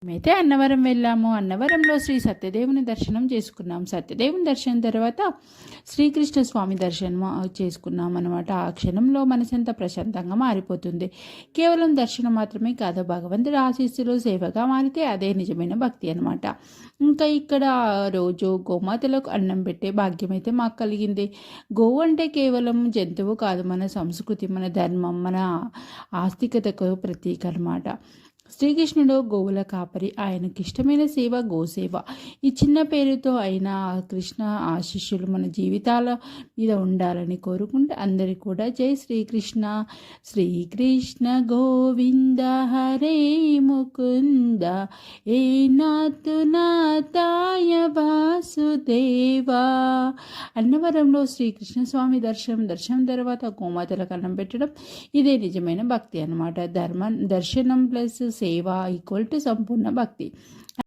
మేమైతే అన్నవరం వెళ్ళాము. అన్నవరంలో శ్రీ సత్యదేవుని దర్శనం చేసుకున్నాం. సత్యదేవుని దర్శనం తర్వాత శ్రీకృష్ణ స్వామి దర్శనం చేసుకున్నాం అనమాట. ఆ క్షణంలో మనసంతా ప్రశాంతంగా మారిపోతుంది. కేవలం దర్శనం మాత్రమే కాదు, భగవంతుడి ఆశీస్సులు సేవగా మారితే అదే నిజమైన భక్తి అనమాట. ఇంకా ఇక్కడ రోజు గోమాతలకు అన్నం పెట్టే భాగ్యం అయితే మాకు కలిగింది. గోవు అంటే కేవలం జంతువు కాదు, మన సంస్కృతి, మన ధర్మం, మన ఆస్తికతకు ప్రతీక అనమాట. శ్రీకృష్ణుడు గోవుల కాపరి, ఆయనకి ఇష్టమైన సేవ గోసేవ. ఈ చిన్న పేరుతో అయిన కృష్ణ ఆశీస్సులు మన జీవితాల మీద ఉండాలని కోరుకుంటే అందరికీ కూడా జై శ్రీకృష్ణ. శ్రీకృష్ణ గోవింద హరే ముకుంద ఏ నాతు నాతాయ వాసుదేవా. అన్నవరంలో శ్రీకృష్ణ స్వామి దర్శనం తర్వాత గోమాతలకు అన్నం పెట్టడం ఇదే నిజమైన భక్తి అనమాట. దర్శనం ప్లస్ సేవ ఈక్వల్ టు సంపూర్ణ భక్తి.